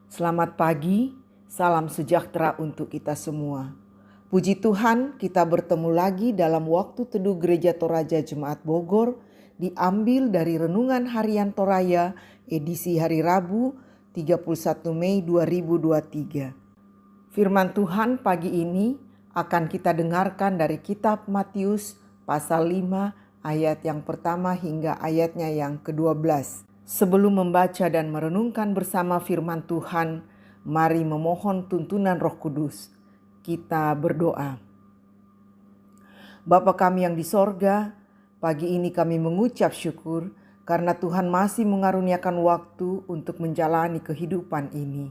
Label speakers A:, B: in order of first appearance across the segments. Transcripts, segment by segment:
A: Selamat pagi, salam sejahtera untuk kita semua. Puji Tuhan, kita bertemu lagi dalam waktu teduh Gereja Toraja Jemaat Bogor, diambil dari Renungan Harian Toraya edisi hari Rabu 31 Mei 2023. Firman Tuhan pagi ini akan kita dengarkan dari kitab Matius pasal 5 ayat yang pertama hingga ayatnya yang ke-12. Sebelum membaca dan merenungkan bersama firman Tuhan, mari memohon tuntunan Roh Kudus. Kita berdoa. Bapa kami yang di sorga, pagi ini kami mengucap syukur karena Tuhan masih mengaruniakan waktu untuk menjalani kehidupan ini.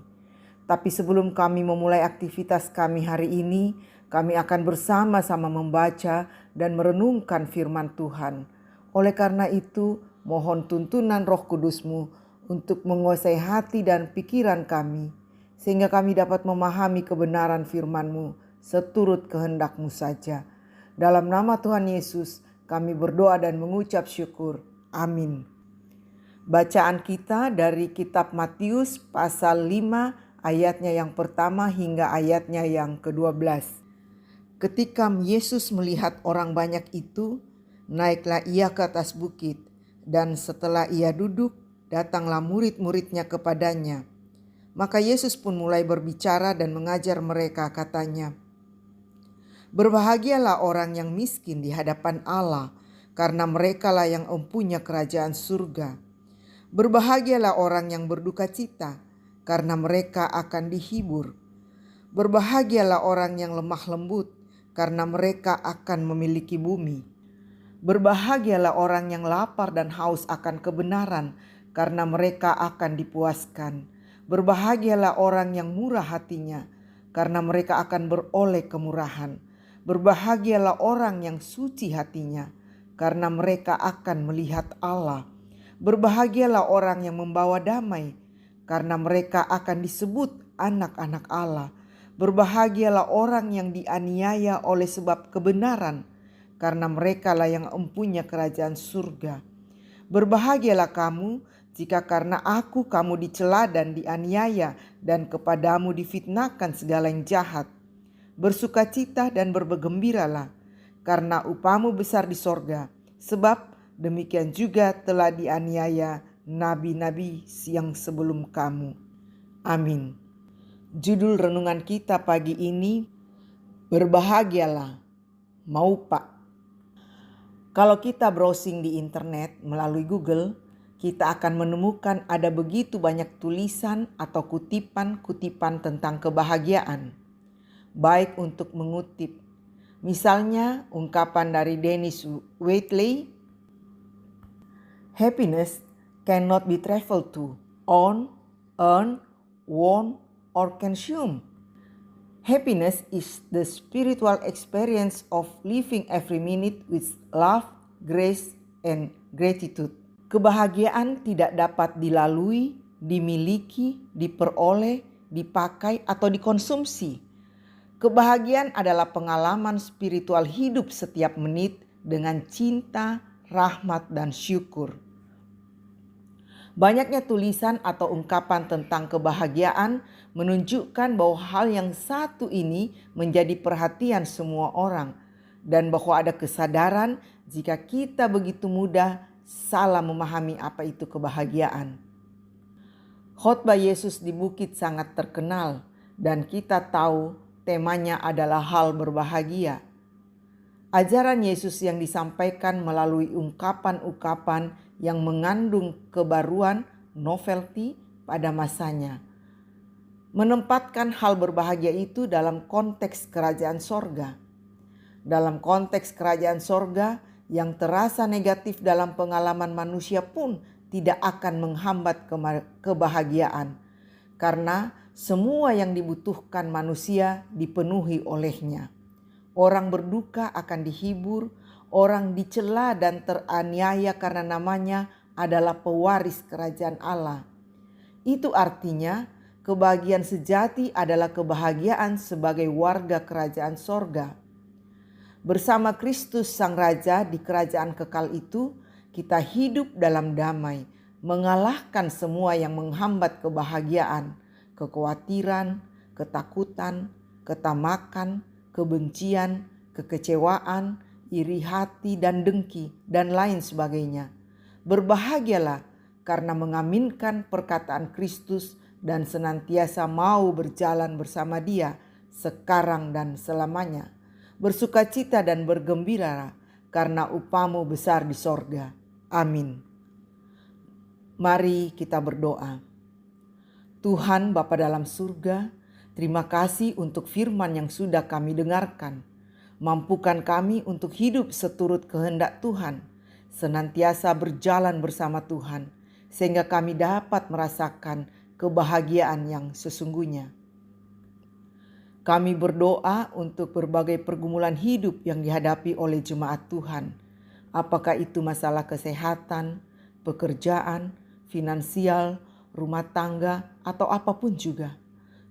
A: Tapi sebelum kami memulai aktivitas kami hari ini, kami akan bersama-sama membaca dan merenungkan firman Tuhan. Oleh karena itu, mohon tuntunan Roh Kudus-Mu untuk menguasai hati dan pikiran kami, sehingga kami dapat memahami kebenaran firman-Mu seturut kehendak-Mu saja. Dalam nama Tuhan Yesus, kami berdoa dan mengucap syukur. Amin. Bacaan kita dari kitab Matius pasal 5 ayatnya yang pertama hingga ayatnya yang ke-12. Ketika Yesus melihat orang banyak itu, naiklah ia ke atas bukit, dan setelah ia duduk, datanglah murid-muridnya kepadanya. Maka Yesus pun mulai berbicara dan mengajar mereka, katanya, "Berbahagialah orang yang miskin di hadapan Allah, karena merekalah yang empunya kerajaan surga. Berbahagialah orang yang berduka cita, karena mereka akan dihibur. Berbahagialah orang yang lemah lembut, karena mereka akan memiliki bumi. Berbahagialah orang yang lapar dan haus akan kebenaran, karena mereka akan dipuaskan. Berbahagialah orang yang murah hatinya, karena mereka akan beroleh kemurahan. Berbahagialah orang yang suci hatinya, karena mereka akan melihat Allah. Berbahagialah orang yang membawa damai, karena mereka akan disebut anak-anak Allah. Berbahagialah orang yang dianiaya oleh sebab kebenaran, karena merekalah yang empunya kerajaan surga. Berbahagialah kamu jika karena aku kamu dicela dan dianiaya, dan kepadamu difitnahkan segala yang jahat. Bersukacita dan bergembiralah, karena upahmu besar di sorga, sebab demikian juga telah dianiaya nabi-nabi yang sebelum kamu. Amin. Judul renungan kita pagi ini, berbahagialah, mau Pak. Kalau kita browsing di internet melalui Google, kita akan menemukan ada begitu banyak tulisan atau kutipan-kutipan tentang kebahagiaan. Baik untuk mengutip, misalnya ungkapan dari Dennis Waitley, "Happiness cannot be traveled to, owned, earned, won, or consumed. Happiness is the spiritual experience of living every minute with love, grace, and gratitude." Kebahagiaan tidak dapat dilalui, dimiliki, diperoleh, dipakai, atau dikonsumsi. Kebahagiaan adalah pengalaman spiritual hidup setiap menit dengan cinta, rahmat, dan syukur. Banyaknya tulisan atau ungkapan tentang kebahagiaan menunjukkan bahwa hal yang satu ini menjadi perhatian semua orang, dan bahwa ada kesadaran jika kita begitu mudah salah memahami apa itu kebahagiaan. Khotbah Yesus di bukit sangat terkenal, dan kita tahu temanya adalah hal berbahagia. Ajaran Yesus yang disampaikan melalui ungkapan-ungkapan yang mengandung kebaruan, novelty pada masanya, menempatkan hal berbahagia itu dalam konteks kerajaan sorga. Dalam konteks kerajaan sorga, yang terasa negatif dalam pengalaman manusia pun tidak akan menghambat kebahagiaan, karena semua yang dibutuhkan manusia dipenuhi olehnya. Orang berduka akan dihibur, orang dicela dan teraniaya karena namanya adalah pewaris kerajaan Allah. Itu artinya kebahagiaan sejati adalah kebahagiaan sebagai warga kerajaan sorga. Bersama Kristus Sang Raja di kerajaan kekal itu, kita hidup dalam damai, mengalahkan semua yang menghambat kebahagiaan, kekhawatiran, ketakutan, ketamakan, kebencian, kekecewaan, iri hati dan dengki, dan lain sebagainya. Berbahagialah karena mengaminkan perkataan Kristus dan senantiasa mau berjalan bersama Dia sekarang dan selamanya. Bersukacita dan bergembiralah karena upamu besar di sorga. Amin. Mari kita berdoa. Tuhan Bapa dalam surga, terima kasih untuk firman yang sudah kami dengarkan. Mampukan kami untuk hidup seturut kehendak Tuhan, senantiasa berjalan bersama Tuhan, sehingga kami dapat merasakan kebahagiaan yang sesungguhnya. Kami berdoa untuk berbagai pergumulan hidup yang dihadapi oleh jemaat Tuhan. Apakah itu masalah kesehatan, pekerjaan, finansial, rumah tangga, atau apapun juga.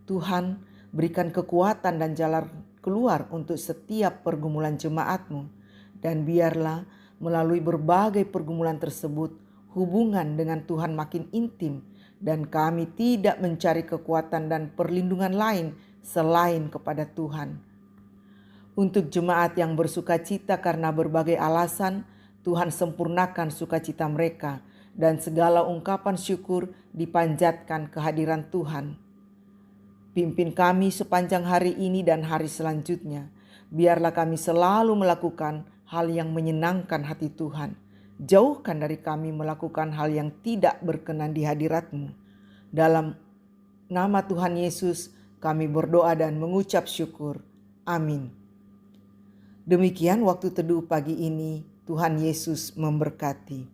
A: Tuhan, berikan kekuatan dan jalan keluar untuk setiap pergumulan jemaat-Mu. Dan biarlah melalui berbagai pergumulan tersebut, hubungan dengan Tuhan makin intim, dan kami tidak mencari kekuatan dan perlindungan lain selain kepada Tuhan. Untuk jemaat yang bersukacita karena berbagai alasan, Tuhan sempurnakan sukacita mereka, dan segala ungkapan syukur dipanjatkan kehadiran Tuhan. Pimpin kami sepanjang hari ini dan hari selanjutnya. Biarlah kami selalu melakukan hal yang menyenangkan hati Tuhan. Jauhkan dari kami melakukan hal yang tidak berkenan di hadirat-Mu. Dalam nama Tuhan Yesus kami berdoa dan mengucap syukur. Amin. Demikian waktu teduh pagi ini. Tuhan Yesus memberkati.